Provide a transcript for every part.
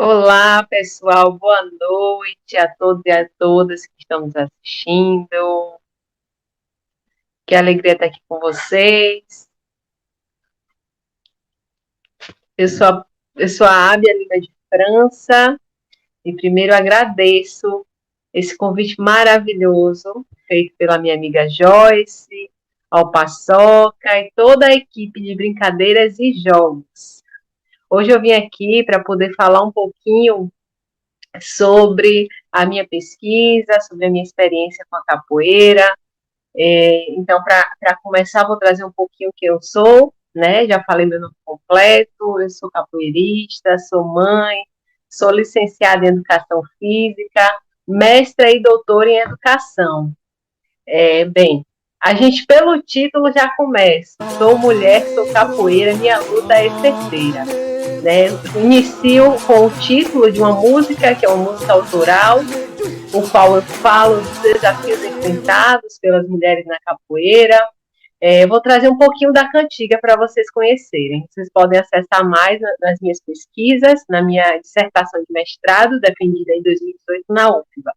Olá, pessoal, boa noite a todos e a todas que estão nos assistindo. Que alegria estar aqui com vocês. Eu sou a Ábia Lima de França e primeiro agradeço esse convite maravilhoso feito pela minha amiga Joyce, ao Paçoca e toda a equipe de brincadeiras e jogos. Hoje eu vim aqui para poder falar um pouquinho sobre a minha pesquisa, sobre a minha experiência com a capoeira. Então, para começar, vou trazer um pouquinho o que eu sou, né? Já falei meu nome completo, eu sou capoeirista, sou mãe, sou licenciada em Educação Física, mestra e doutora em Educação. Bem, a gente, pelo título, já começa. Sou mulher, sou capoeira, minha luta é certeira. Né? Inicio com o título de uma música, que é uma música autoral, o qual eu falo dos desafios enfrentados pelas mulheres na capoeira. Vou trazer um pouquinho da cantiga para vocês conhecerem. Vocês podem acessar mais nas minhas pesquisas, na minha dissertação de mestrado, defendida em 2018 na UFBA.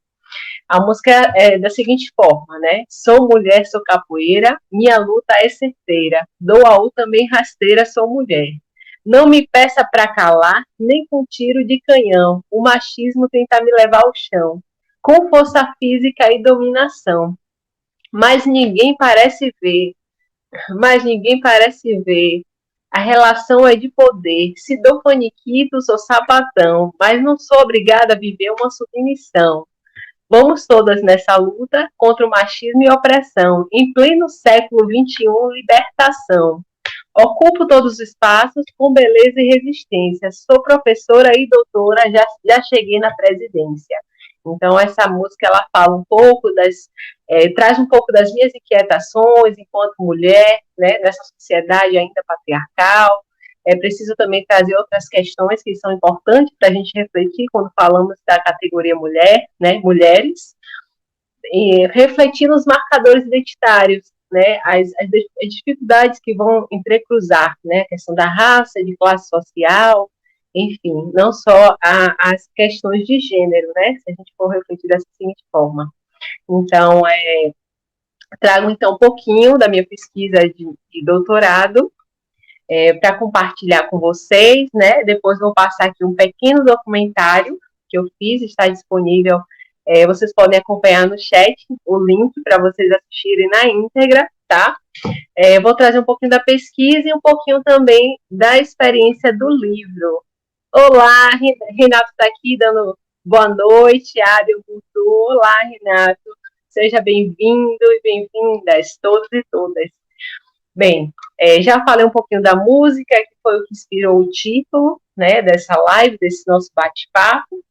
A música é da seguinte forma, né? Sou mulher, sou capoeira, minha luta é certeira, dou a U também rasteira, sou mulher. Não me peça para calar, nem com tiro de canhão, o machismo tenta me levar ao chão, com força física e dominação. Mas ninguém parece ver, mas ninguém parece ver. A relação é de poder. Se dou faniquito, sou sapatão, mas não sou obrigada a viver uma submissão. Vamos todas nessa luta contra o machismo e opressão. Em pleno século XXI, libertação. Ocupo todos os espaços com beleza e resistência. Sou professora e doutora, já cheguei na presidência. Então, essa música, ela fala um pouco traz um pouco das minhas inquietações enquanto mulher, né, nessa sociedade ainda patriarcal. É preciso também trazer outras questões que são importantes para a gente refletir quando falamos da categoria mulher, né, mulheres, e refletir nos marcadores identitários, né, as dificuldades que vão entrecruzar, né, a questão da raça, de classe social, enfim, não só as questões de gênero, né, se a gente for refletir dessa seguinte forma. Então, trago então um pouquinho da minha pesquisa de doutorado para compartilhar com vocês, né, depois vou passar aqui um pequeno documentário que eu fiz, está disponível. Vocês podem acompanhar no chat o link para vocês assistirem na íntegra, tá? Vou trazer um pouquinho da pesquisa e um pouquinho também da experiência do livro. Olá, Renato está aqui dando boa noite, Adel Gutu. Olá, Renato. Seja bem-vindo e bem-vindas, todos e todas. Bem, já falei um pouquinho da música, que foi o que inspirou o título, né, dessa live, desse nosso bate-papo.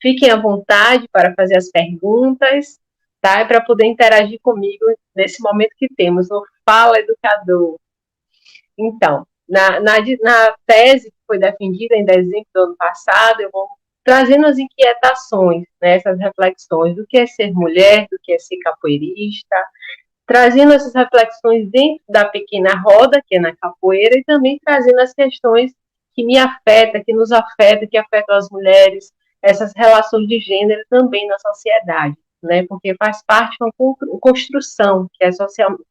Fiquem à vontade para fazer as perguntas, tá? E para poder interagir comigo nesse momento que temos no Fala Educador. Então, na tese que foi defendida em dezembro do ano passado, eu vou trazendo as inquietações, né, essas reflexões do que é ser mulher, do que é ser capoeirista, trazendo essas reflexões dentro da pequena roda, que é na capoeira, e também trazendo as questões que me afetam, que nos afetam, que afetam as mulheres, essas relações de gênero também na sociedade, né? Porque faz parte de uma construção que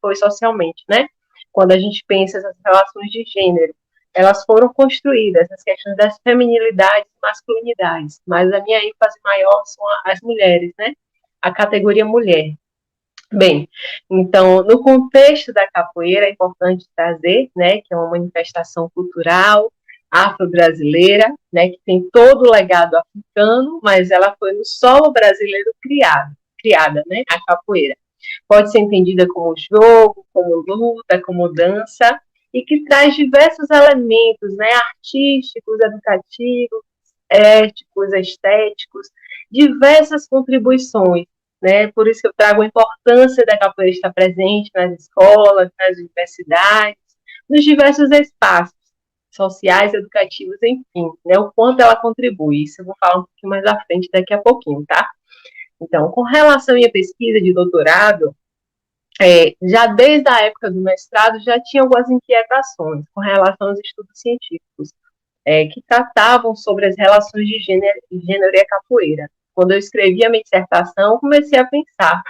foi socialmente, né? Quando a gente pensa essas relações de gênero, elas foram construídas, as questões das feminilidades e masculinidades, mas a minha ênfase maior são as mulheres, né? A categoria mulher. Bem, então, no contexto da capoeira, é importante trazer, né, que é uma manifestação cultural afro-brasileira, né, que tem todo o legado africano, mas ela foi no solo brasileiro criada, né, a capoeira. Pode ser entendida como jogo, como luta, como dança, e que traz diversos elementos, né, artísticos, educativos, éticos, estéticos, diversas contribuições, né? Por isso que eu trago a importância da capoeira estar presente nas escolas, nas universidades, nos diversos espaços sociais, educativos, enfim, né? O quanto ela contribui. Isso eu vou falar um pouquinho mais à frente daqui a pouquinho, tá? Então, com relação à minha pesquisa de doutorado, já desde a época do mestrado já tinha algumas inquietações com relação aos estudos científicos. que tratavam sobre as relações de gênero e a capoeira. Quando eu escrevi a minha dissertação, comecei a pensar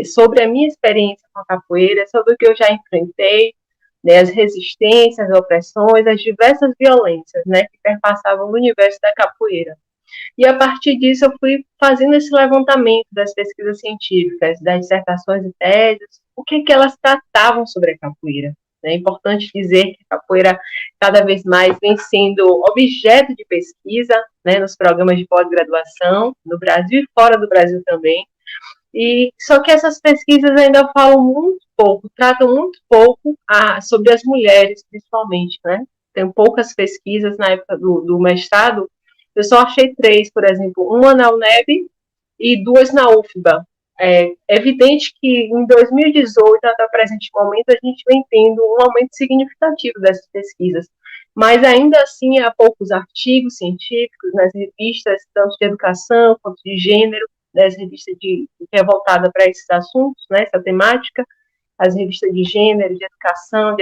sobre a minha experiência com a capoeira, sobre o que eu já enfrentei, né, as resistências, as opressões, as diversas violências, né, que perpassavam no universo da capoeira. E a partir disso eu fui fazendo esse levantamento das pesquisas científicas, das dissertações e teses, o que elas tratavam sobre a capoeira. É importante dizer que a capoeira cada vez mais vem sendo objeto de pesquisa, né, nos programas de pós-graduação, no Brasil e fora do Brasil também. E só que essas pesquisas ainda falam muito pouco, tratam muito pouco sobre as mulheres, principalmente, né? Tem poucas pesquisas na época do mestrado. Eu só achei 3, por exemplo, uma na UNEB e 2 na UFBA. É evidente que em 2018, até o presente momento, a gente vem tendo um aumento significativo dessas pesquisas, mas ainda assim há poucos artigos científicos nas revistas, tanto de educação quanto de gênero, das revistas que é voltada para esses assuntos, né, essa temática, as revistas de gênero, de educação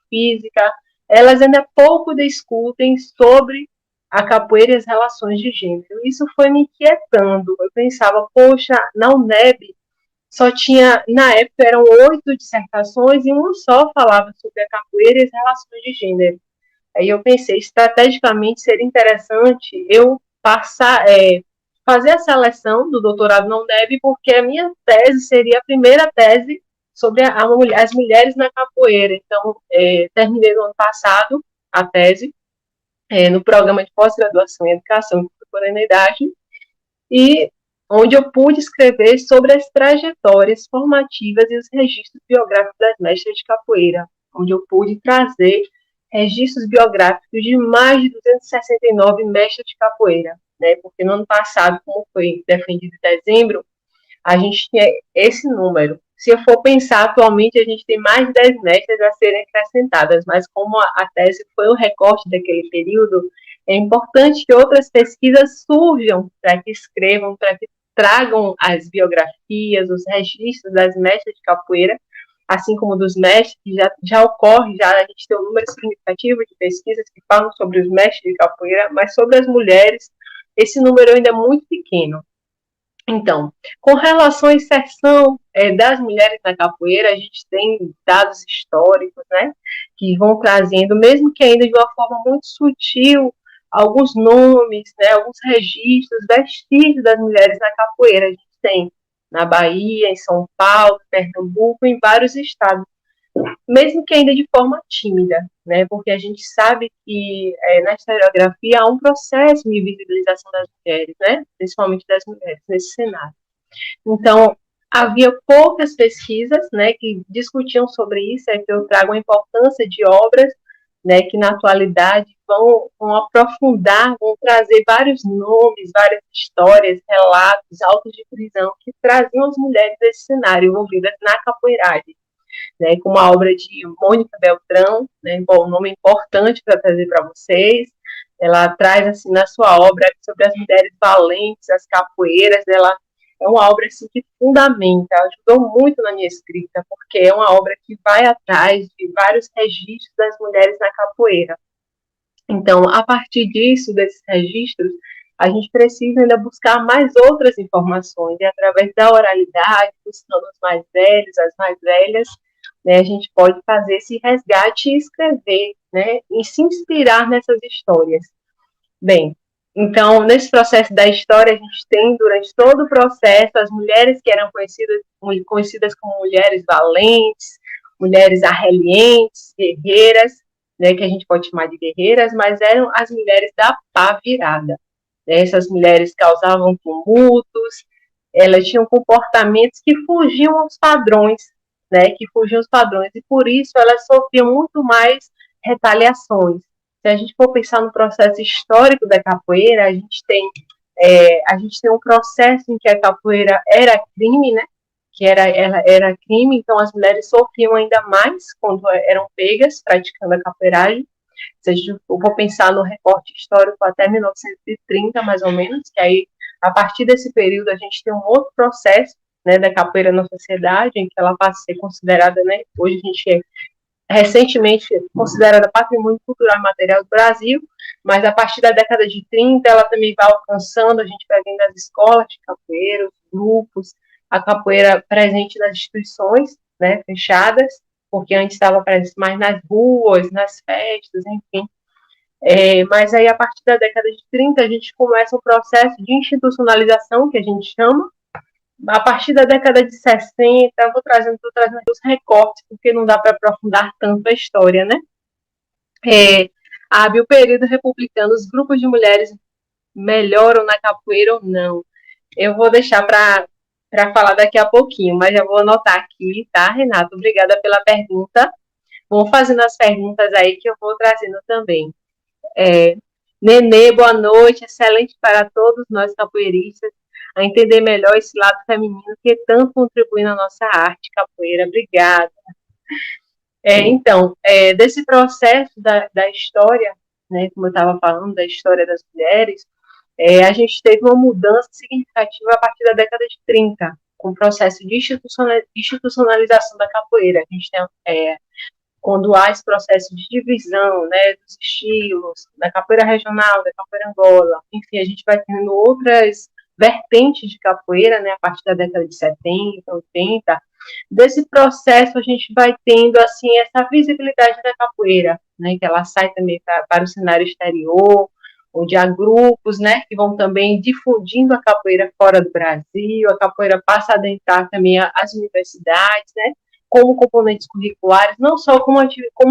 física, elas ainda pouco discutem sobre a capoeira e as relações de gênero. Isso foi me inquietando. Eu pensava, poxa, na UNEB só tinha, na época, eram 8 dissertações e uma só falava sobre a capoeira e as relações de gênero. Aí eu pensei, estrategicamente seria interessante eu fazer a seleção do doutorado na UNEB, porque a minha tese seria a primeira tese sobre as mulheres na capoeira. Então, terminei no ano passado a tese, no programa de pós-graduação em educação e contemporaneidade, e onde eu pude escrever sobre as trajetórias formativas e os registros biográficos das mestras de capoeira, onde eu pude trazer registros biográficos de mais de 269 mestras de capoeira, né? Porque no ano passado, como foi defendido em dezembro, a gente tinha esse número. Se eu for pensar, atualmente a gente tem mais de 10 mestras a serem acrescentadas, mas como a tese foi um recorte daquele período, é importante que outras pesquisas surjam para que escrevam, para que tragam as biografias, os registros das mestras de capoeira, assim como dos mestres, que já ocorre, já a gente tem um número significativo de pesquisas que falam sobre os mestres de capoeira, mas sobre as mulheres, esse número ainda é muito pequeno. Então, com relação à inserção das mulheres na capoeira, a gente tem dados históricos, né, que vão trazendo, mesmo que ainda de uma forma muito sutil, alguns nomes, né, alguns registros, vestígios das mulheres na capoeira. A gente tem na Bahia, em São Paulo, Pernambuco, em vários estados, mesmo que ainda de forma tímida, né, porque a gente sabe que na historiografia há um processo de visibilização das mulheres, né, principalmente das mulheres nesse cenário. Então, havia poucas pesquisas, né, que discutiam sobre isso, é que eu trago a importância de obras, né, que na atualidade vão aprofundar, vão trazer vários nomes, várias histórias, relatos, autos de prisão que traziam as mulheres desse cenário envolvidas na capoeiragem, né, como a obra de Mônica Beltrão, né, bom, um nome importante para trazer para vocês. Ela traz, assim, na sua obra sobre as mulheres valentes, as capoeiras. Ela é uma obra, assim, que fundamenta, ajudou muito na minha escrita, porque é uma obra que vai atrás de vários registros das mulheres na capoeira. Então, a partir disso, desses registros, a gente precisa ainda buscar mais outras informações, e através da oralidade, buscando os mais velhos, as mais velhas, né, a gente pode fazer esse resgate e escrever, né, e se inspirar nessas histórias. Bem, então, nesse processo da história, a gente tem, durante todo o processo, as mulheres que eram conhecidas como mulheres valentes, mulheres arrelientes, guerreiras, né, que a gente pode chamar de guerreiras, mas eram as mulheres da pá virada. Essas mulheres causavam tumultos, elas tinham comportamentos que fugiam aos padrões, né, que fugiam aos padrões, e por isso elas sofriam muito mais retaliações. Se a gente for pensar no processo histórico da capoeira, a gente tem um processo em que a capoeira era crime, né, ela era crime, então as mulheres sofriam ainda mais quando eram pegas praticando a capoeiragem. Se a gente for pensar no recorte histórico até 1930, mais ou menos, que aí, a partir desse período, a gente tem um outro processo, né, da capoeira na sociedade, em que ela passa a ser considerada, né, hoje a gente recentemente considerada patrimônio cultural e material do Brasil, mas a partir da década de 30 ela também vai alcançando, a gente vai vendo as escolas de capoeira, os grupos, a capoeira presente nas instituições, né, fechadas, porque antes estava presente mais nas ruas, nas festas, enfim. Mas aí, a partir da década de 30, a gente começa um processo de institucionalização, que a gente chama. A partir da década de 60, eu tô trazendo os recortes, porque não dá para aprofundar tanto a história, né? Abre o período republicano, os grupos de mulheres melhoram na capoeira ou não? Eu vou deixar para falar daqui a pouquinho, mas já vou anotar aqui, tá, Renato? Obrigada pela pergunta. Vão fazendo as perguntas aí que eu vou trazendo também. Nenê, boa noite, excelente para todos nós capoeiristas, a entender melhor esse lado feminino que tanto contribui na nossa arte capoeira. Obrigada. Então, desse processo da história, né, como eu estava falando, da história das mulheres, a gente teve uma mudança significativa a partir da década de 30, com o processo de institucionalização da capoeira. A gente tem quando há esse processo de divisão, né, dos estilos, da capoeira regional, da capoeira Angola, enfim, a gente vai tendo outras vertentes de capoeira, né, a partir da década de 70, 80. Desse processo a gente vai tendo, assim, essa visibilidade da capoeira, né, que ela sai também para o cenário exterior, onde há grupos, né, que vão também difundindo a capoeira fora do Brasil, a capoeira passa a adentrar também as universidades, né, como componentes curriculares, não só como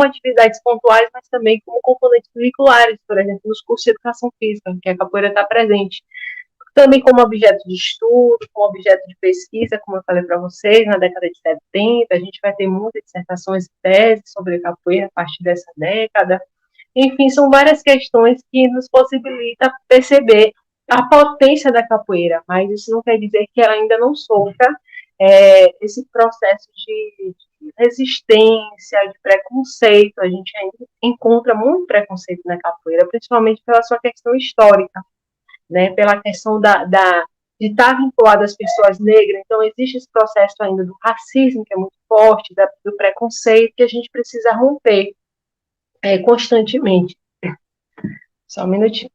atividades pontuais, mas também como componentes curriculares, por exemplo, nos cursos de educação física, que a capoeira está presente. Também como objeto de estudo, como objeto de pesquisa, como eu falei para vocês, na década de 70, a gente vai ter muitas dissertações e teses sobre a capoeira a partir dessa década. Enfim, são várias questões que nos possibilitam perceber a potência da capoeira, mas isso não quer dizer que ela ainda não sofra esse processo de resistência, de preconceito. A gente ainda encontra muito preconceito na capoeira, principalmente pela sua questão histórica, né? Pela questão de estar vinculado às pessoas negras. Então, existe esse processo ainda do racismo, que é muito forte, do preconceito, que a gente precisa romper constantemente. Só um minutinho.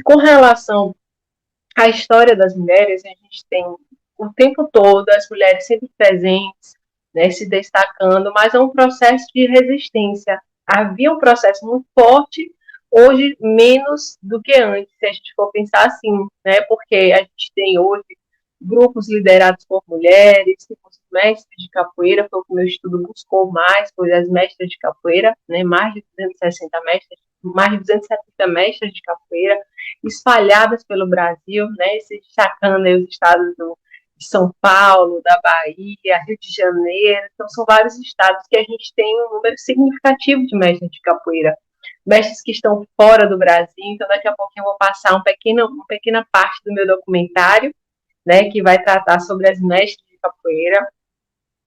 Com relação à história das mulheres, a gente tem o tempo todo as mulheres sempre presentes, né, se destacando, mas é um processo de resistência. Havia um processo muito forte, hoje menos do que antes, se a gente for pensar assim, né, porque a gente tem hoje grupos liderados por mulheres, os mestres de capoeira, foi o que o meu estudo buscou mais, foi as mestras de capoeira, né, mais de 260 mestras, mais de 270 mestras de capoeira, espalhadas pelo Brasil, né, se destacando aí os estados de São Paulo, da Bahia, Rio de Janeiro. Então, são vários estados que a gente tem um número significativo de mestres de capoeira, mestres que estão fora do Brasil. Então, daqui a pouquinho eu vou passar uma pequena parte do meu documentário, né, que vai tratar sobre as mestras de capoeira.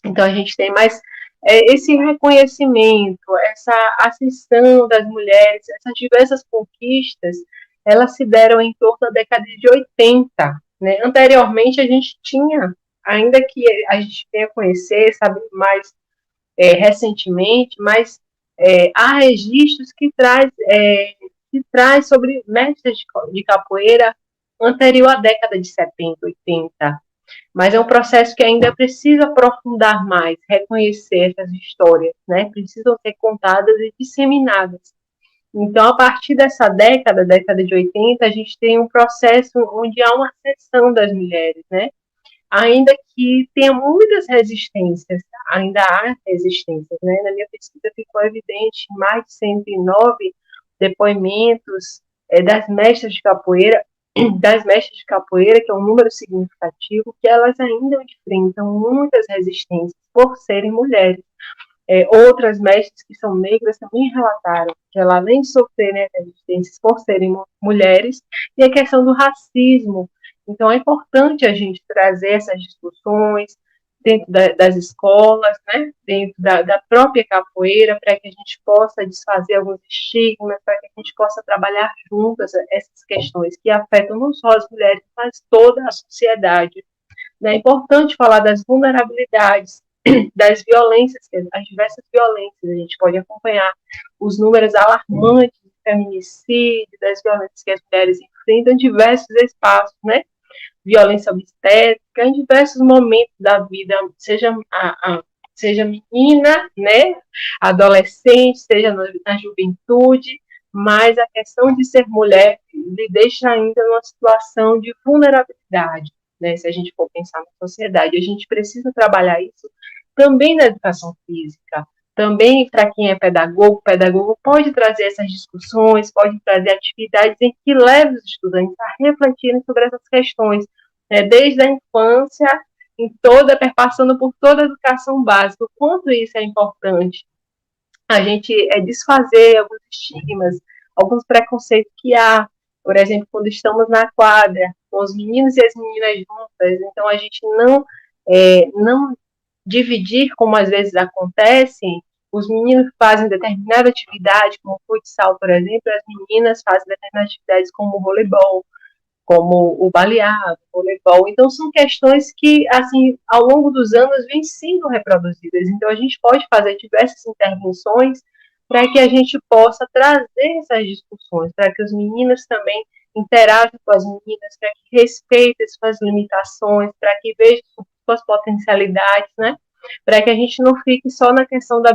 Então, a gente tem mais esse reconhecimento, essa ascensão das mulheres, essas diversas conquistas, elas se deram em torno da década de 80. Né? Anteriormente, a gente tinha, ainda que a gente venha conhecer, sabe, mais recentemente, mas há registros que traz sobre mestres de capoeira anterior à década de 70, 80. Mas é um processo que ainda precisa aprofundar mais, reconhecer essas histórias, né? Precisam ser contadas e disseminadas. Então, a partir dessa década de 80, a gente tem um processo onde há uma ascensão das mulheres, né? Ainda que tenha muitas resistências, ainda há resistências, né? Na minha pesquisa ficou evidente mais de 109 depoimentos das mestras de capoeira, que é um número significativo, que elas ainda enfrentam muitas resistências por serem mulheres. Outras mestras que são negras também relataram que ela, além de sofrerem resistências por serem mulheres, e a questão do racismo. Então, é importante a gente trazer essas discussões dentro das escolas, né? Dentro da própria capoeira, para que a gente possa desfazer alguns estigmas, para que a gente possa trabalhar juntas essas questões que afetam não só as mulheres, mas toda a sociedade. né? É importante falar das vulnerabilidades, das violências, as diversas violências. A gente pode acompanhar os números alarmantes de feminicídio, das violências que as mulheres enfrentam em diversos espaços, né? Violência obstétrica, em diversos momentos da vida, seja menina, né, adolescente, seja na juventude, mas a questão de ser mulher lhe deixa ainda numa situação de vulnerabilidade, né, se a gente for pensar na sociedade. A gente precisa trabalhar isso também na educação física, também para quem é pedagogo, o pedagogo pode trazer essas discussões, pode trazer atividades em que leve os estudantes a refletirem sobre essas questões, né, desde a infância, passando por toda a educação básica, o quanto isso é importante. A gente desfazer alguns estigmas, alguns preconceitos que há, por exemplo, quando estamos na quadra, com os meninos e as meninas juntas, então a gente não dividir, como às vezes acontece, os meninos fazem determinada atividade, como futsal, por exemplo, as meninas fazem determinadas atividades como o voleibol, como o baleado, o voleibol. Então, são questões que, assim, ao longo dos anos, vêm sendo reproduzidas. Então, a gente pode fazer diversas intervenções para que a gente possa trazer essas discussões, para que os meninos também interajam com as meninas, para que respeitem suas limitações, para que vejam suas potencialidades, né? Para que a gente não fique só na questão da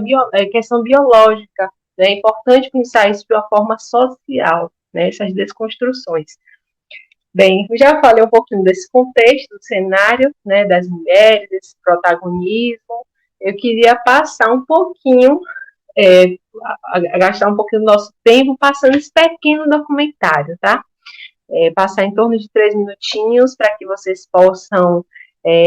questão biológica. Né? É importante pensar isso de uma forma social, né? Essas desconstruções. Bem, eu já falei um pouquinho desse contexto, do cenário, né, das mulheres, desse protagonismo. Eu queria passar um pouquinho, gastar um pouquinho do nosso tempo passando esse pequeno documentário, tá? Passar em torno de 3 minutinhos para que vocês possam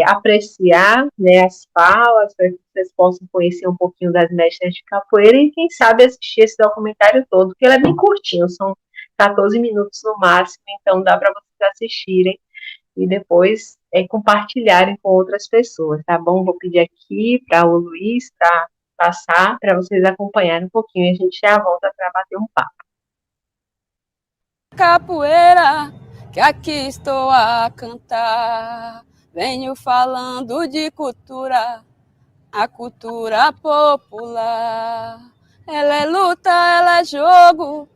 apreciar, né, as falas, para que vocês possam conhecer um pouquinho das mestras de capoeira e, quem sabe, assistir esse documentário todo, porque ele é bem curtinho, são 14 minutos no máximo, então dá para vocês assistirem e depois compartilharem com outras pessoas, tá bom? Vou pedir aqui para o Luiz para passar, para vocês acompanharem um pouquinho e a gente já volta para bater um papo. Capoeira, que aqui estou a cantar, venho falando de cultura, a cultura popular. Ela é luta, ela é jogo,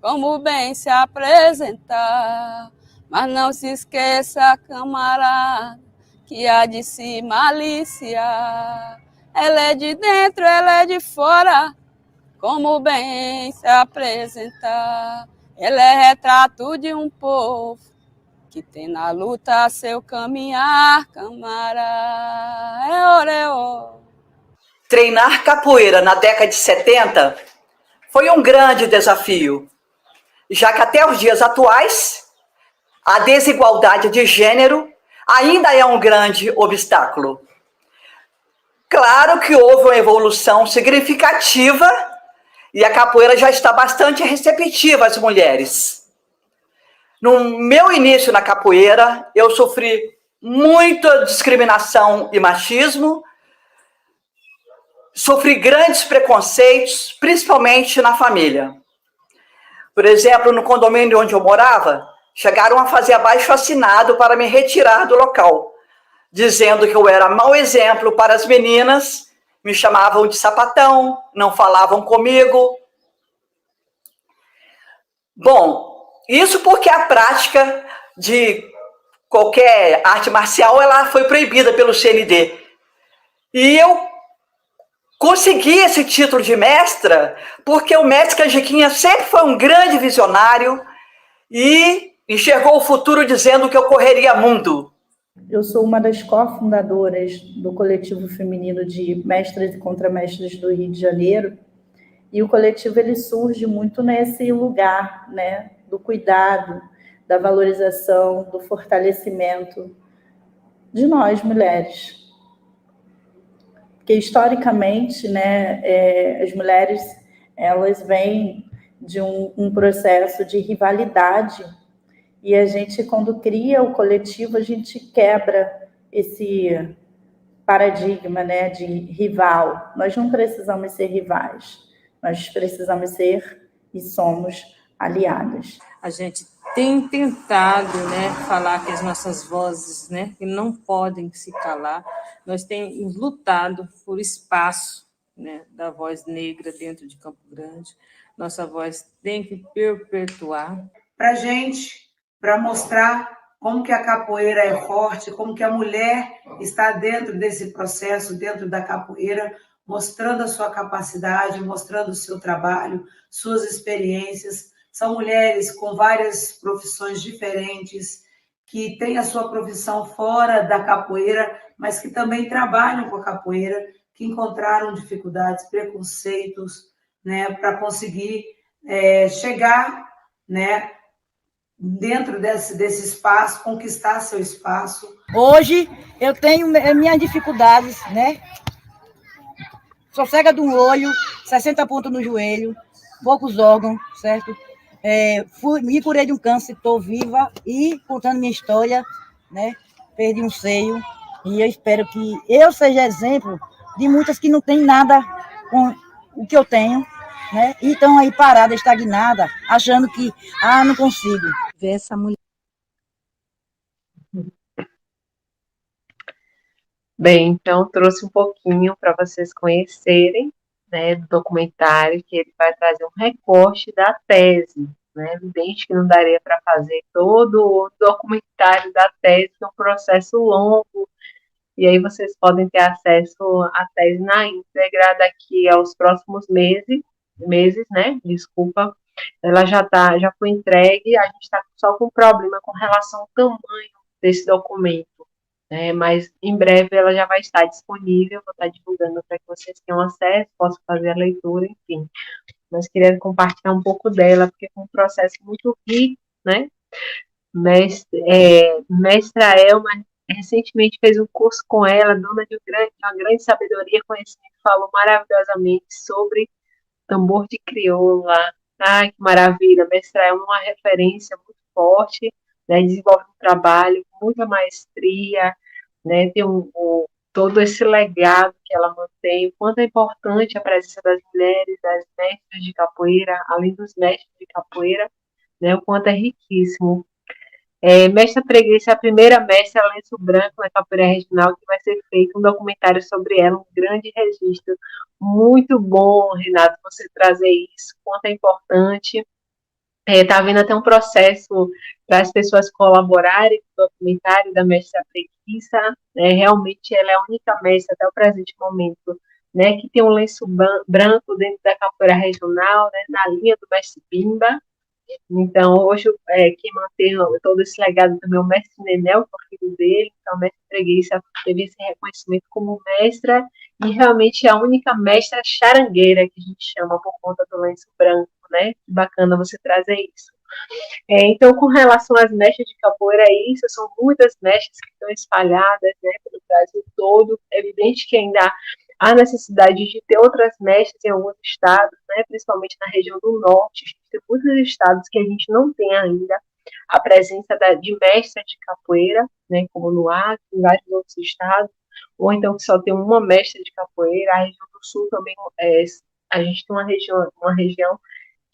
como bem se apresentar. Mas não se esqueça, camarada, que há de si malícia. Ela é de dentro, ela é de fora, como bem se apresentar. Ela é retrato de um povo que tem na luta seu caminhar, camarada. Oreô. Treinar capoeira na década de 70 foi um grande desafio, já que até os dias atuais a desigualdade de gênero ainda é um grande obstáculo. Claro que houve uma evolução significativa e a capoeira já está bastante receptiva às mulheres. No meu início na capoeira, eu sofri muita discriminação e machismo, sofri grandes preconceitos, principalmente na família. Por exemplo, no condomínio onde eu morava, chegaram a fazer abaixo-assinado para me retirar do local, dizendo que eu era mau exemplo para as meninas, me chamavam de sapatão, não falavam comigo. Bom, isso porque a prática de qualquer arte marcial ela foi proibida pelo CND. E eu consegui esse título de mestra porque o mestre Canjiquinha sempre foi um grande visionário e enxergou o futuro dizendo que eu correria mundo. Eu sou uma das cofundadoras do coletivo feminino de mestras e contramestras do Rio de Janeiro, e o coletivo ele surge muito nesse lugar, né, do cuidado, da valorização, do fortalecimento de nós, mulheres. Porque, historicamente, né, as mulheres elas vêm de um processo de rivalidade, e a gente, quando cria o coletivo, a gente quebra esse paradigma, né, de rival. Nós não precisamos ser rivais, nós precisamos ser e somos aliadas. A gente tem tentado, né, falar que as nossas vozes, né, que não podem se calar. Nós temos lutado por espaço, né, da voz negra dentro de Campo Grande. Nossa voz tem que perpetuar. Para a gente, para mostrar como que a capoeira é forte, como que a mulher está dentro desse processo, dentro da capoeira, mostrando a sua capacidade, mostrando o seu trabalho, suas experiências. São mulheres com várias profissões diferentes, que têm a sua profissão fora da capoeira, mas que também trabalham com a capoeira, que encontraram dificuldades, preconceitos, né, para conseguir chegar, né, dentro desse espaço, conquistar seu espaço. Hoje eu tenho minhas dificuldades, né? Sou cega de um olho, 60 pontos no joelho, poucos órgãos, certo? Me curei de um câncer, estou viva e contando minha história, né? Perdi um seio e eu espero que eu seja exemplo de muitas que não têm nada com o que eu tenho, né? E estão aí paradas, estagnadas, achando que, não consigo. Ver essa mulher. Bem, então trouxe um pouquinho para vocês conhecerem, né, do documentário, que ele vai trazer um recorte da tese, né? Evidente que não daria para fazer todo o documentário da tese, que é um processo longo, e aí vocês podem ter acesso à tese na íntegra daqui aos próximos meses, né? Desculpa, ela já foi entregue, a gente está só com problema com relação ao tamanho desse documento, né? Mas em breve ela já vai estar disponível, vou estar divulgando para que vocês tenham acesso, possam fazer a leitura, enfim. Mas queria compartilhar um pouco dela, porque foi um processo muito rico, né? Mestra Elma recentemente fez um curso com ela, dona de uma grande sabedoria, conhecimento, falou maravilhosamente sobre tambor de crioula. Ai, que maravilha! Mestra Elma é uma referência muito forte, né? Desenvolve um trabalho com muita maestria, né? Tem todo esse legado que ela mantém, o quanto é importante a presença das mulheres, das mestres de capoeira, além dos mestres de capoeira, né? O quanto é riquíssimo. Mestra Preguiça é a primeira mestra lenço branco na capoeira regional, que vai ser feito um documentário sobre ela, um grande registro. Muito bom, Renato, você trazer isso, quanto é importante. Está havendo até um processo para as pessoas colaborarem com o documentário da Mestra Preguiça. Realmente ela é a única mestra até o presente momento, né, que tem um lenço branco dentro da capoeira regional, né, na linha do Mestre Bimba. Então, hoje, quem mantém todo esse legado também é o mestre Nenel, que é o filho dele. Então, a mestra Preguiça teve esse reconhecimento como mestra, e realmente é a única mestra charangueira que a gente chama por conta do lenço branco, né? Que bacana você trazer isso. Então, com relação às mestras de capoeira, é isso, são muitas mestras que estão espalhadas, né, pelo Brasil todo. É evidente que ainda há necessidade de ter outras mestras em alguns estados, né, principalmente na região do norte. Tem muitos estados que a gente não tem ainda a presença de mestras de capoeira, né, como no Acre, em vários outros estados, ou então que só tem uma mestra de capoeira. A região do sul também, a gente tem uma região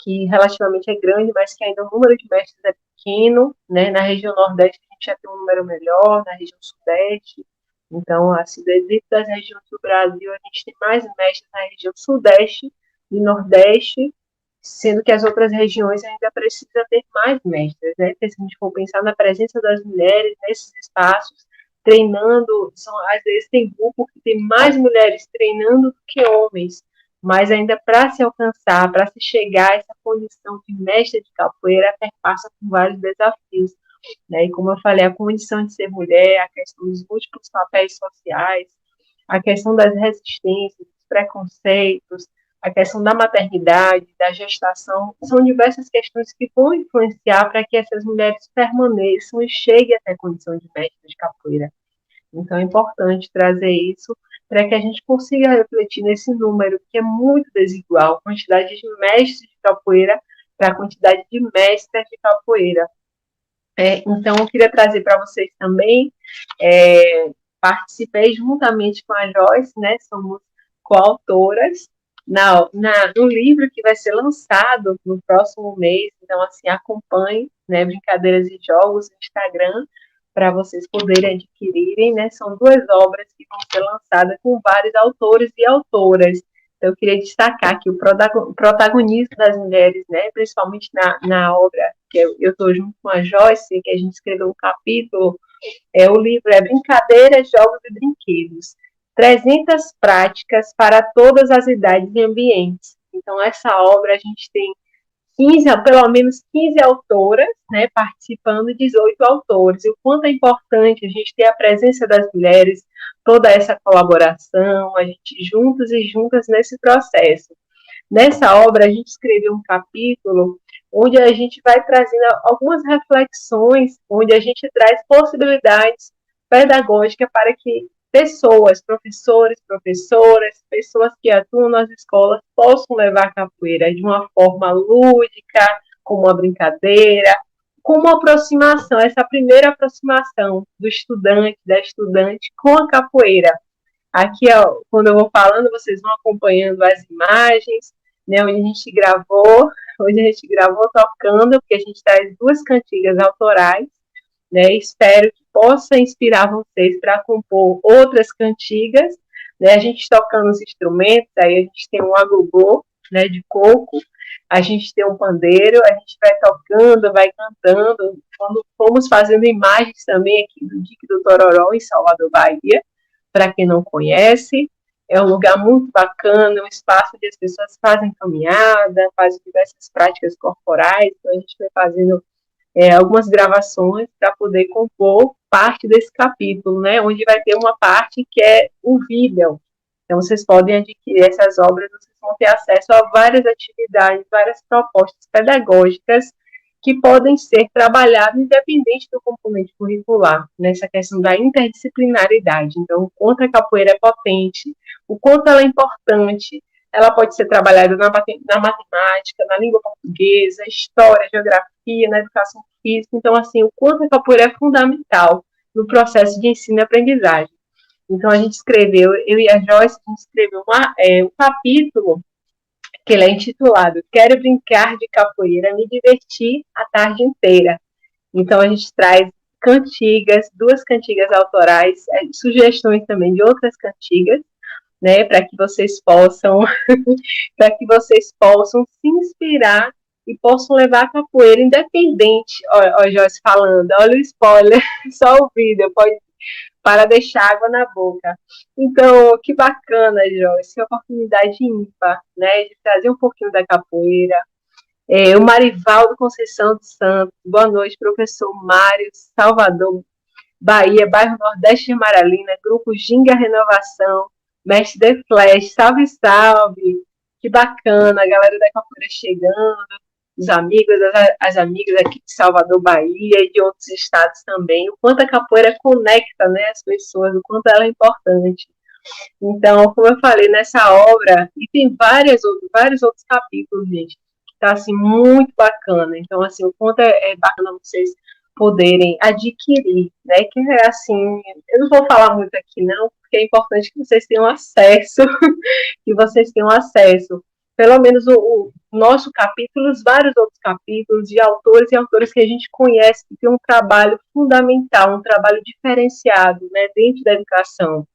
que relativamente é grande, mas que ainda o número de mestres é pequeno, né? Na região Nordeste a gente já tem um número melhor, na região Sudeste. Então, assim, dentro das regiões do Brasil, a gente tem mais mestres na região Sudeste e Nordeste, sendo que as outras regiões ainda precisam ter mais mestres, né? Porque se a gente for pensar na presença das mulheres nesses espaços, treinando, às vezes tem grupo que tem mais mulheres treinando do que homens, mas ainda para se alcançar, para se chegar a essa condição de mestre de capoeira, perpassa por vários desafios, né? E como eu falei, a condição de ser mulher, a questão dos múltiplos papéis sociais, a questão das resistências, dos preconceitos, a questão da maternidade, da gestação, são diversas questões que vão influenciar para que essas mulheres permaneçam e cheguem até a condição de mestre de capoeira. Então, é importante trazer isso para que a gente consiga refletir nesse número, que é muito desigual, a quantidade de mestres de capoeira para a quantidade de mestras de capoeira. Então, eu queria trazer para vocês também, participei juntamente com a Joyce, né, somos coautoras no livro que vai ser lançado no próximo mês. Então, assim, acompanhe, né, Brincadeiras e Jogos no Instagram, para vocês poderem adquirirem, né? São 2 obras que vão ser lançadas com vários autores e autoras. Então, eu queria destacar aqui o protagonismo das mulheres, né? Principalmente na obra, que eu estou junto com a Joyce, que a gente escreveu um capítulo. O livro é Brincadeiras, Jogos e Brinquedos. 300 práticas para todas as idades e ambientes. Então, essa obra a gente tem 15, pelo menos 15 autoras, né, participando e 18 autores. E o quanto é importante a gente ter a presença das mulheres, toda essa colaboração, a gente juntos e juntas nesse processo. Nessa obra, a gente escreveu um capítulo onde a gente vai trazendo algumas reflexões, onde a gente traz possibilidades pedagógicas para que pessoas, professores, professoras, pessoas que atuam nas escolas possam levar a capoeira de uma forma lúdica, como uma brincadeira, com uma aproximação, essa primeira aproximação do estudante, da estudante com a capoeira. Aqui, ó, quando eu vou falando, vocês vão acompanhando as imagens, né, onde a gente gravou tocando, porque a gente traz 2 cantigas autorais, né, espero que possa inspirar vocês para compor outras cantigas, né, a gente tocando os instrumentos, aí a gente tem um agogô, né, de coco, a gente tem um pandeiro, a gente vai tocando, vai cantando, fomos fazendo imagens também aqui do Dique do Tororó, em Salvador, Bahia, para quem não conhece, é um lugar muito bacana, um espaço onde as pessoas fazem caminhada, fazem diversas práticas corporais, então a gente vai fazendo algumas gravações para poder compor parte desse capítulo, né, onde vai ter uma parte que é o vídeo. Então, vocês podem adquirir essas obras, vocês vão ter acesso a várias atividades, várias propostas pedagógicas que podem ser trabalhadas independente do componente curricular, nessa questão da interdisciplinaridade. Então, o quanto a capoeira é potente, o quanto ela é importante, ela pode ser trabalhada na matemática, na língua portuguesa, história, geografia, na educação física. Então, assim, o quanto a capoeira é fundamental no processo de ensino e aprendizagem. Então, a gente escreveu, eu e a Joyce, a gente escreveu um capítulo que ele é intitulado Quero Brincar de Capoeira, Me Divertir a Tarde Inteira. Então, a gente traz cantigas, 2 cantigas autorais, sugestões também de outras cantigas, né, para que vocês possam se inspirar e possam levar a capoeira independente. Ó, Joyce falando, olha o spoiler, só o vídeo, pode para deixar água na boca. Então, que bacana, Joyce, que oportunidade ímpar, né, de trazer um pouquinho da capoeira. O Marivaldo Conceição dos Santos, boa noite, professor Mário, Salvador, Bahia, bairro Nordeste de Maralina, grupo Ginga Renovação, mestre The Flash, salve, salve, que bacana, a galera da capoeira chegando, os amigos, as amigas aqui de Salvador, Bahia e de outros estados também, o quanto a capoeira conecta, né, as pessoas, o quanto ela é importante. Então, como eu falei, nessa obra, e tem vários outros capítulos, gente, que tá, assim, muito bacana. Então, assim, o quanto é bacana vocês poderem adquirir, né, que é assim, eu não vou falar muito aqui, não, porque é importante que vocês tenham acesso, pelo menos o nosso capítulo, os vários outros capítulos de autores e autoras que a gente conhece, que tem um trabalho fundamental, um trabalho diferenciado, né, dentro da educação.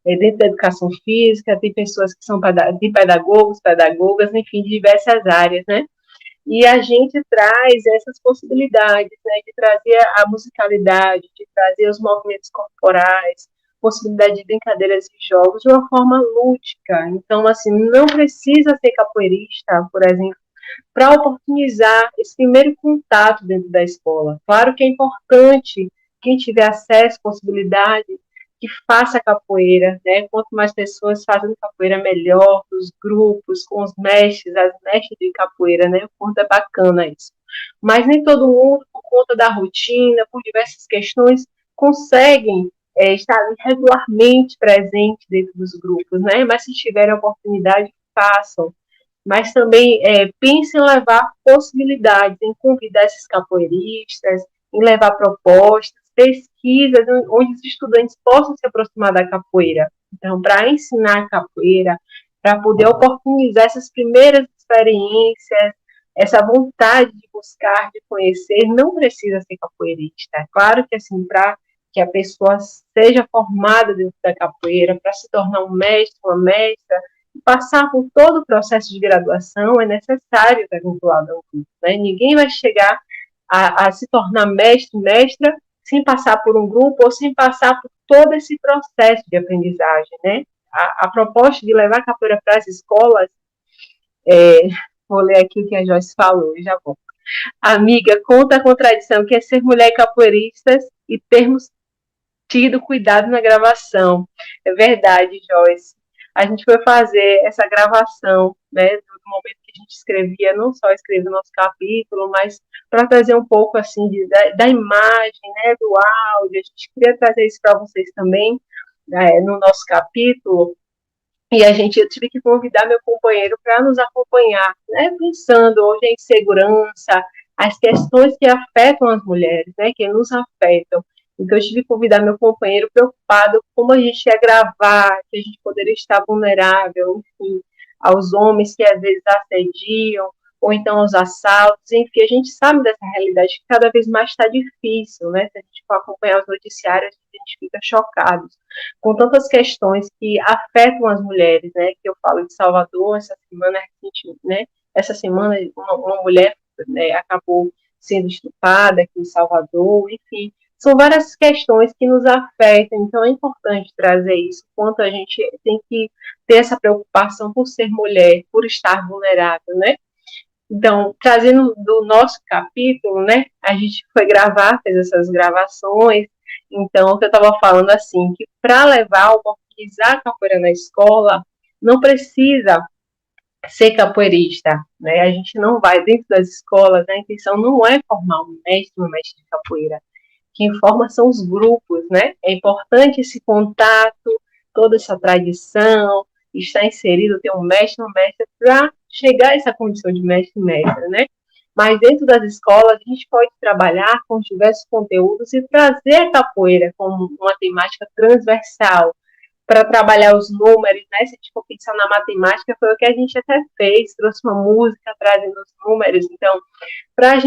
Dentro da educação física, tem pessoas que são de pedagogos, pedagogas, enfim, de diversas áreas, né? E a gente traz essas possibilidades, né, de trazer a musicalidade, de trazer os movimentos corporais, possibilidade de brincadeiras e jogos de uma forma lúdica. Então, assim, não precisa ser capoeirista, por exemplo, para oportunizar esse primeiro contato dentro da escola. Claro que é importante quem tiver acesso, possibilidade, que faça capoeira, né? Quanto mais pessoas fazendo capoeira, melhor, os grupos, com os mestres, as mestres de capoeira, né? O quanto é bacana isso. Mas nem todo mundo, por conta da rotina, por diversas questões, conseguem estar regularmente presente dentro dos grupos, né? Mas se tiverem a oportunidade, façam. Mas também pensem em levar possibilidades, em convidar esses capoeiristas, em levar propostas, pesquisas, onde os estudantes possam se aproximar da capoeira. Então, para ensinar a capoeira, para poder oportunizar essas primeiras experiências, essa vontade de buscar, de conhecer. Não precisa ser capoeirista. É claro que, assim, para que a pessoa seja formada dentro da capoeira, para se tornar um mestre, uma mestra, passar por todo o processo de graduação, é necessário estar vinculado ao grupo, né? Ninguém vai chegar a se tornar mestre, mestra, sem passar por um grupo ou sem passar por todo esse processo de aprendizagem, né? A proposta de levar a capoeira para as escolas, vou ler aqui o que a Joyce falou e já vou. Amiga, conta a contradição que é ser mulher capoeiristas e termos tido cuidado na gravação. É verdade, Joyce. A gente foi fazer essa gravação, né, no momento que a gente escrevia, não só escrever o nosso capítulo, mas para trazer um pouco, assim, da imagem, né, do áudio. A gente queria trazer isso para vocês também, no nosso capítulo. E eu tive que convidar meu companheiro para nos acompanhar, né, pensando hoje em segurança, as questões que afetam as mulheres, né, que nos afetam. Então, eu tive que convidar meu companheiro preocupado como a gente ia gravar, que a gente poderia estar vulnerável, enfim, aos homens que às vezes assediam, ou então aos assaltos, enfim, a gente sabe dessa realidade que cada vez mais está difícil, né? Se a gente for acompanhar os noticiários, a gente fica chocado com tantas questões que afetam as mulheres, né? Que eu falo de Salvador, essa semana uma mulher, né, acabou sendo estuprada aqui em Salvador, enfim, são várias questões que nos afetam, então é importante trazer isso, quanto a gente tem que ter essa preocupação por ser mulher, por estar vulnerável, né? Então, trazendo do nosso capítulo, né, a gente foi gravar, fez essas gravações, então, o que eu estava falando, assim, que para levar, oportunizar a capoeira na escola, não precisa ser capoeirista, né, a gente não vai dentro das escolas, né, a intenção não é formar um mestre, uma mestre de capoeira, quem forma são os grupos, né, é importante esse contato, toda essa tradição, estar inserido, ter um mestre, uma mestra, para chegar a essa condição de mestre e mestra, né? Mas dentro das escolas, a gente pode trabalhar com diversos conteúdos e trazer a capoeira como uma temática transversal para trabalhar os números, né? Se a gente for pensar na matemática, foi o que a gente até fez, trouxe uma música trazendo os números, então, para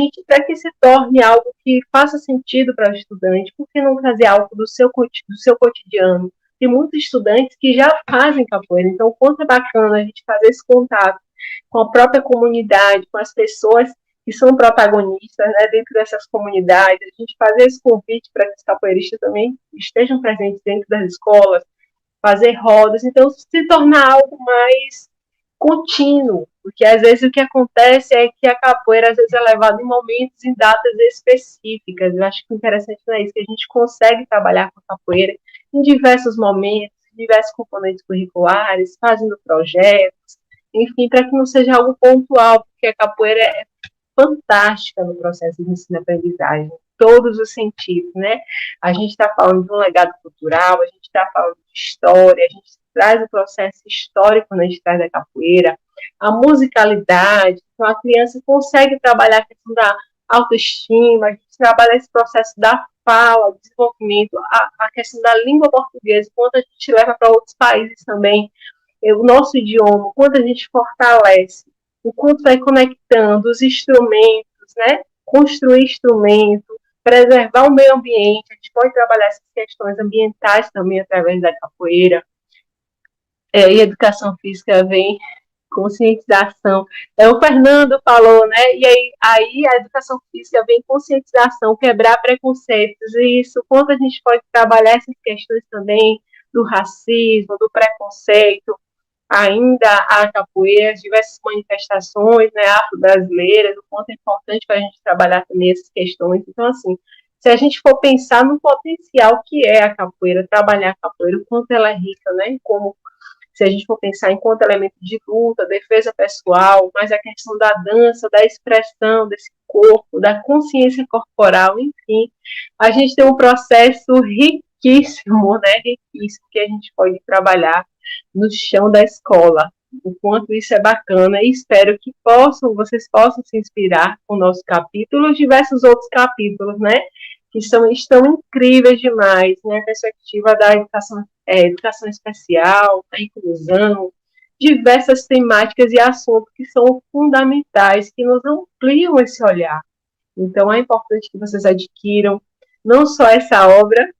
que se torne algo que faça sentido para o estudante, por que não trazer algo do seu cotidiano? Tem muitos estudantes que já fazem capoeira, então o quanto é bacana a gente fazer esse contato com a própria comunidade, com as pessoas que são protagonistas, né, dentro dessas comunidades, a gente fazer esse convite para que os capoeiristas também estejam presentes dentro das escolas, fazer rodas, então se tornar algo mais contínuo, porque às vezes o que acontece é que a capoeira às vezes é levada em momentos, em datas específicas. Eu acho que o interessante é isso, que a gente consegue trabalhar com a capoeira em diversos momentos, diversos componentes curriculares, fazendo projetos, enfim, para que não seja algo pontual, porque a capoeira é fantástica no processo de ensino-aprendizagem, em todos os sentidos, né? A gente está falando de um legado cultural, a gente está falando de história, a gente traz o processo histórico quando a gente traz a capoeira, a musicalidade, então a criança consegue trabalhar a questão da autoestima, a gente trabalha esse processo da fala, desenvolvimento, a questão da língua portuguesa, quanto a gente leva para outros países também, o nosso idioma, quanto a gente fortalece, o quanto vai conectando os instrumentos, né? Construir instrumento, preservar o meio ambiente, a gente pode trabalhar essas questões ambientais também através da capoeira, e educação física vem conscientização. O Fernando falou, né? E aí a educação física vem conscientização, quebrar preconceitos, e isso, quanto a gente pode trabalhar essas questões também do racismo, do preconceito, ainda a capoeira, as diversas manifestações, né, afro-brasileiras, o quanto é importante para a gente trabalhar também essas questões. Então, assim, se a gente for pensar no potencial que é a capoeira, trabalhar a capoeira, o quanto ela é rica, né, como se a gente for pensar enquanto elemento de luta, defesa pessoal, mas a questão da dança, da expressão desse corpo, da consciência corporal, enfim, a gente tem um processo riquíssimo, né, riquíssimo, que a gente pode trabalhar no chão da escola, o quanto isso é bacana, e espero que vocês possam se inspirar com o nosso capítulo e diversos outros capítulos, né, que estão incríveis demais, né, a perspectiva da educação especial, da inclusão, diversas temáticas e assuntos que são fundamentais, que nos ampliam esse olhar. Então, é importante que vocês adquiram não só essa obra,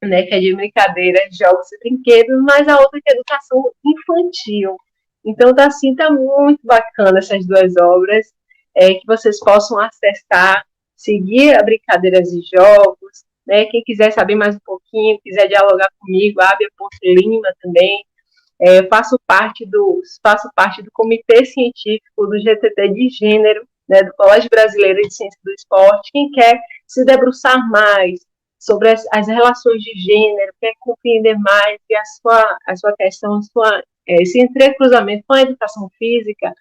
né, que é de brincadeira, de jogos e brinquedos, mas a outra que é educação infantil. Então, tá muito bacana essas duas obras, que vocês possam acessar, seguir a Brincadeiras e Jogos, né, quem quiser saber mais um pouquinho, quiser dialogar comigo, Ábia Ponte Lima também, faço parte do Comitê Científico do GTT de Gênero, né, do Colégio Brasileiro de Ciência do Esporte. Quem quer se debruçar mais sobre as relações de gênero, quer compreender mais e a sua questão, esse entrecruzamento com a educação física,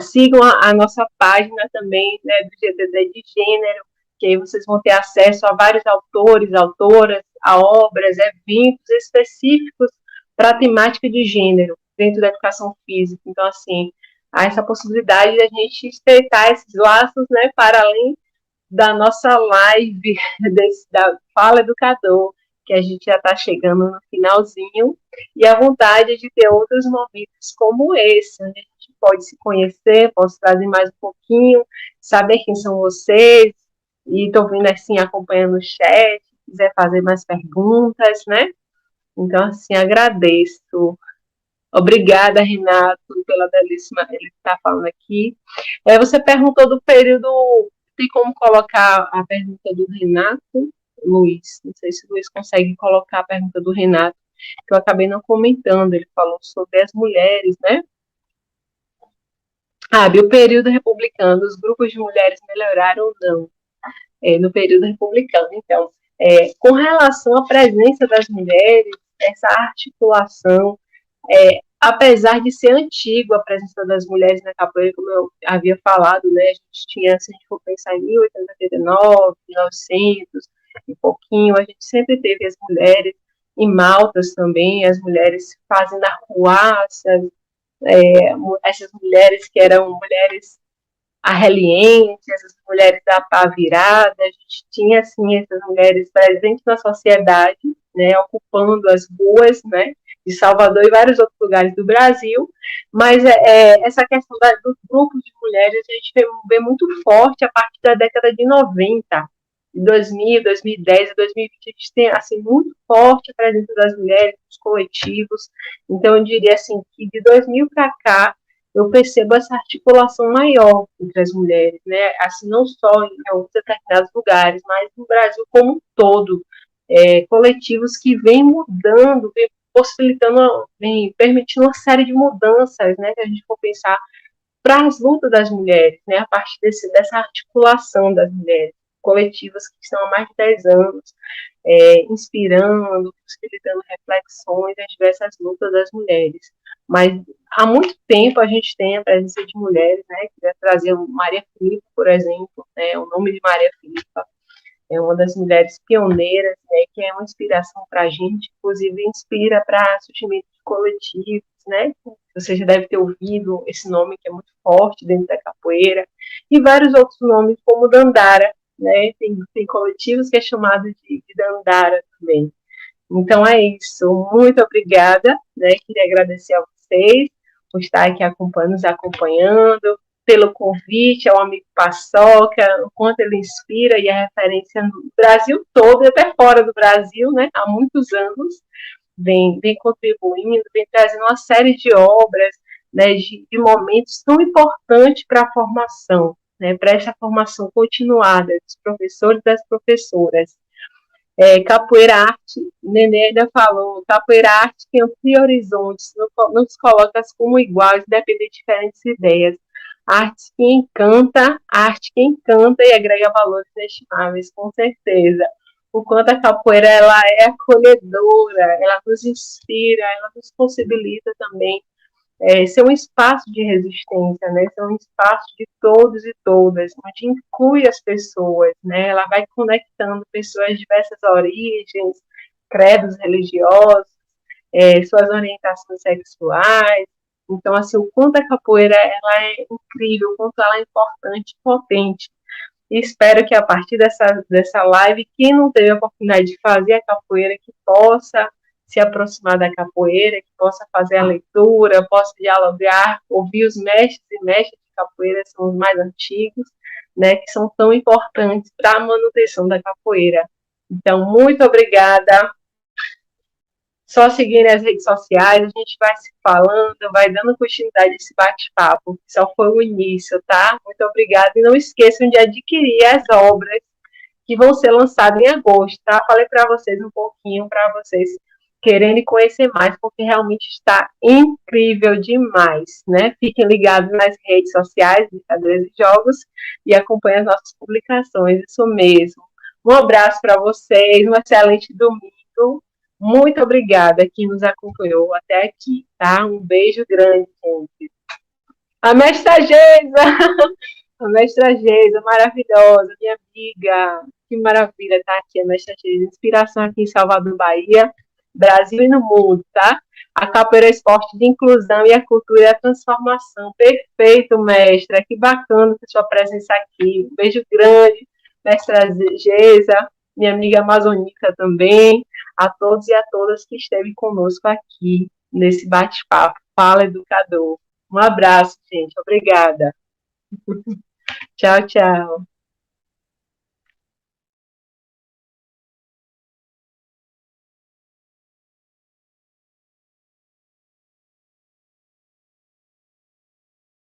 sigam a nossa página também, né, do GTT de Gênero, que aí vocês vão ter acesso a vários autores, autoras, a obras, eventos específicos para a temática de gênero dentro da educação física. Então, assim, há essa possibilidade de a gente estreitar esses laços, né, para além da nossa live da Fala Educador, que a gente já está chegando no finalzinho, e a vontade de ter outros momentos como esse, onde a gente pode se conhecer, posso trazer mais um pouquinho, saber quem são vocês, e estou vindo assim, acompanhando o chat, se quiser fazer mais perguntas, né? Então, assim, agradeço. Obrigada, Renato, pela belíssima, ele está falando aqui. Você perguntou do período, tem como colocar a pergunta do Renato, Luiz? Não sei se o Luiz consegue colocar a pergunta do Renato, que eu acabei não comentando, ele falou sobre as mulheres, né? O período republicano, os grupos de mulheres melhoraram ou não? No período republicano. Então, com relação à presença das mulheres, essa articulação, apesar de ser antigo a presença das mulheres na capoeira, como eu havia falado, né, a gente tinha, se a gente for pensar em 1889, 1900 e pouquinho, a gente sempre teve as mulheres, em Maltas também, as mulheres fazendo arruaças, essas mulheres que eram mulheres arrelientes, essas mulheres da pá virada, a gente tinha, assim, essas mulheres presentes na sociedade, né, ocupando as ruas, né, de Salvador e vários outros lugares do Brasil, mas essa questão dos grupos de mulheres a gente vê muito forte a partir da década de 90, de 2000, 2010 e 2020, a gente tem, assim, muito forte a presença das mulheres nos coletivos. Então eu diria, assim, que de 2000 para cá, eu percebo essa articulação maior entre as mulheres, né? Assim, não só em alguns determinados lugares, mas no Brasil como um todo. Coletivos que vêm mudando, vêm possibilitando, vêm permitindo uma série de mudanças, né? Que a gente for pensar para as lutas das mulheres, né? A partir dessa articulação das mulheres, coletivas que estão há mais de 10 anos, inspirando, possibilitando reflexões das diversas lutas das mulheres. Mas há muito tempo a gente tem a presença de mulheres, né, que vai trazer Maria Filipa, por exemplo, né, o nome de Maria Filipa é uma das mulheres pioneiras, né, que é uma inspiração para a gente, inclusive inspira para surgimento de coletivos, né, você já deve ter ouvido esse nome que é muito forte dentro da capoeira, e vários outros nomes, como Dandara, né, tem coletivos que é chamado de Dandara também. Então é isso, muito obrigada, né? Queria agradecer a vocês por estar aqui nos acompanhando, pelo convite ao amigo Paçoca, o quanto ele inspira e é referência no Brasil todo e até fora do Brasil, né? Há muitos anos, vem contribuindo, vem trazendo uma série de obras, né? De momentos tão importantes para a formação, né? Para essa formação continuada dos professores e das professoras. Capoeira arte, Nenê ainda falou, capoeira arte que amplia horizontes, não nos coloca como iguais, independente de diferentes ideias. Arte que encanta e agrega valores inestimáveis, com certeza. O quanto a capoeira ela é acolhedora, ela nos inspira, ela nos possibilita também ser um espaço de resistência, né? Ser um espaço de todos e todas, onde inclui as pessoas, né? Ela vai conectando pessoas de diversas origens, credos religiosos, suas orientações sexuais. Então, assim, o quanto a capoeira ela é incrível, o quanto ela é importante, potente. E espero que a partir dessa live, quem não teve a oportunidade de fazer a capoeira, que possa se aproximar da capoeira, que possa fazer a leitura, possa dialogar, ouvir os mestres e mestras de capoeira, são os mais antigos, né, que são tão importantes para a manutenção da capoeira. Então, muito obrigada. Só seguir nas redes sociais, a gente vai se falando, vai dando continuidade a esse bate-papo, que só foi o início, tá? Muito obrigada. E não esqueçam de adquirir as obras que vão ser lançadas em agosto, tá? Falei para vocês um pouquinho, para vocês querendo conhecer mais, porque realmente está incrível demais, né? Fiquem ligados nas redes sociais, Brincadeiras e Jogos, e acompanhem as nossas publicações, isso mesmo. Um abraço para vocês, um excelente domingo. Muito obrigada quem nos acompanhou até aqui, tá? Um beijo grande, gente. A mestra Geisa! A mestra Geisa, maravilhosa, minha amiga. Que maravilha estar aqui, a mestra Geisa. Inspiração aqui em Salvador, Bahia, Brasil e no mundo, tá? A capoeira é esporte de inclusão e a cultura é a transformação. Perfeito, mestra. Que bacana a sua presença aqui. Um beijo grande, mestra Geisa, minha amiga amazônica também. A todos e a todas que esteve conosco aqui nesse bate-papo. Fala, educador. Um abraço, gente. Obrigada. Tchau, tchau.